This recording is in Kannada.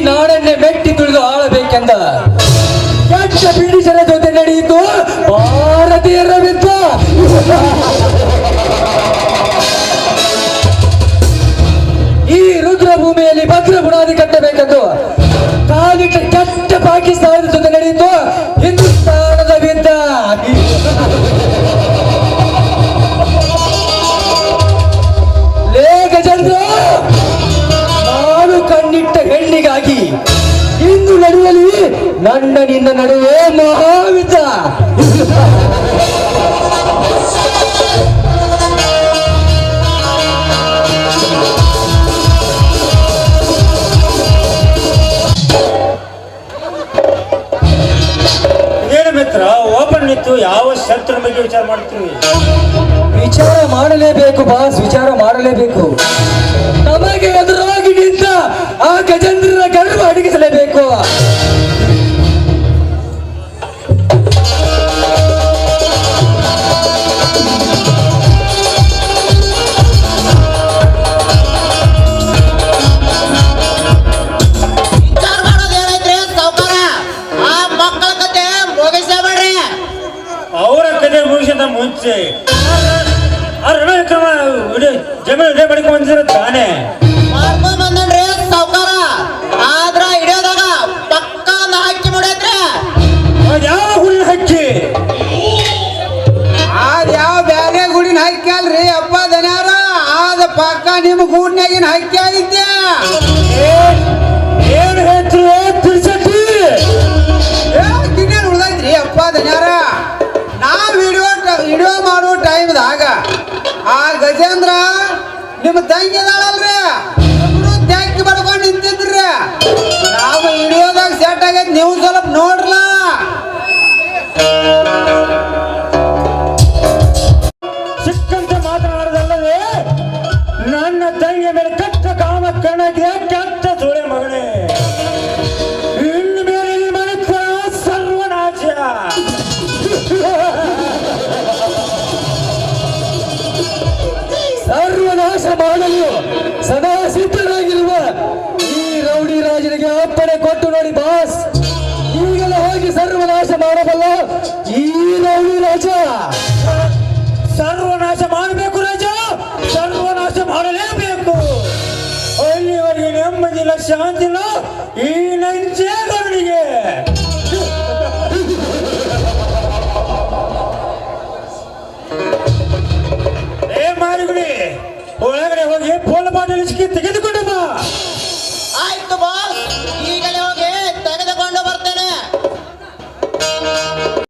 ನಾಡನ್ನೇ ಮೆಟ್ಟಿ ತುಳಿದು ಆಳಬೇಕೆಂದ ಕೆಟ್ಟ ಬ್ರಿಟಿಷರ ಜೊತೆ ನಡೆಯಿತು ಭಾರತೀಯರ ವಿರುದ್ಧ. ಈ ರುದ್ರ ಭೂಮಿಯಲ್ಲಿ ಭದ್ರ ಬುನಾದಿ ಕಟ್ಟಬೇಕೆಂದು ಕಾಲಿಟ್ಟ ಕೆಟ್ಟ ಪಾಕಿಸ್ತಾನದ ಜೊತೆ ನಡೆಯಿತು ಹಿಂದೂಸ್ತಾನದ ವಿರುದ್ಧ. ಲೇಖಚಂದ್ರ, ನಾನು ಕಣ್ಣಿಟ್ಟ ಹೆಣ್ಣಿಗಾಗಿ ಇಂದು ನಡೆಯಲಿ ನನ್ನ ನಿನ್ನ ನಡುವೆ ಮಹಾಯುದ್ಧ. ಏನು ಮಿತ್ರ ಓಪನ್ ನಿಂತು ಯಾವ ಶತ್ರು ಬಗ್ಗೆ ವಿಚಾರ ಮಾಡ್ತೀವಿ? ವಿಚಾರ ಮಾಡಲೇಬೇಕು ಬಾಸ್, ವಿಚಾರ ಮಾಡಲೇಬೇಕು. ನಮಗೆ ಎದುರಾಗಿ ನಿಂತ ಆ ಗಜೇಂದ್ರನ ಗರ್ವ ಅಡಗಿಸಲೇಬೇಕು. ಅವರ ಕತೆ ಮುಗಿಸಿದ ಮುಂಚೆ ಜಮೀನು ಇದೇ ಬಳಿಕ ಬಂದಿರ ತಾನೇ ಮಾಡ್ಕೊಂಡ್ ಬಂದನ್ರಿ ಸಾವ್ಕಾರ. ಆದ್ರ ಹಿಡಿಯೋದಾಗ ಪಕ್ಕ ಹಾಕಿ ಮುಡೈತ್ರಿ. ಯಾವ ಹುಲ್ಲು ಹಕ್ಕಿ ಯಾವ ಬ್ಯಾರೆ ಗುಡಿನ ಹಕ್ಕಿ ಅಲ್ರಿ ಅಪ್ಪ ದನ್ಯಾರ, ಆದ ಪಕ್ಕ ನಿಮ್ ಗೂಡ್ನಾಗಿನ ಹಕ್ಕಿ ಆಗಿದ್ದೆ. ಏನು ಹೇಳ್ತೀವಿ ತಿಳ್ಸತಿ? ತಿನ್ನೇನು ಉಳ್ದೈತ್ರಿ ಅಪ್ಪ ದನ್ಯಾರ. ನಾವ್ ವಿಡಿಯೋ ಮಾಡೋ ಟೈಮ್ದಾಗ ಆ ಗಜೇಂದ್ರ ನಿಮ್ಮ ತಂಗಿ ಅದಾಳಲ್ರಿ, ಟ್ಯಾಂಕಿ ಬಡ್ಕೊಂಡು ನಿಂತಿದ್ರಿ. ನಾವು ವಿಡಿಯೋದಾಗ ಸೆಟ್ ಆಗೈತಿ, ನೀವು ಸ್ವಲ್ಪ ನೋಡ್ರಲ್ಲ. ಸಿಕ್ಕಂತೆ ಮಾತನಾಡೋದಲ್ಲದೆ ನನ್ನ ತಂಗಿಯ ಮೇಲೆ ಕೆಟ್ಟ ಕಾಮ ಕಣಗೆ ಕೆಟ್ಟ ಸೋಳೆ ಮಗನೇ. ಇನ್ನು ಮೇಲೆ ಈ ಮನೆತನ ಸರ್ವನಾಶ. ಸರ್ವನಾಶ ಮಾಡಲು ಸದಾ ಸಿದ್ಧರಾಗಿರುವ ಈ ರೌಡಿ ರಾಜನಿಗೆ ಅಪ್ಪಣೆ ಕೊಟ್ಟು ನೋಡಿ ಬಾಸ್. ಈಗಲೇ ಹೋಗಿ ಸರ್ವನಾಶ ಮಾಡಬಲ್ಲ ಈ ರೌಡಿ ರಾಜ. ಸರ್ವನಾಶ ಮಾಡಬೇಕು ರಾಜ, ಸರ್ವನಾಶ ಮಾಡಲೇಬೇಕು. ಅಲ್ಲಿವರೆಗೆ ನೆಮ್ಮದಿಲ್ಲ, ಶಾಂತಿಲ್ಲ ಈ ನಂಜೇಗೌಡನಿಗೆ. ಮಾರಿಗುಡಿ ಒಳಗಡೆ ಹೋಗಿ ಪೋಲ ಬಾಟಲ್ ತೆಗೆದುಕೊಂಡು ಬಾ.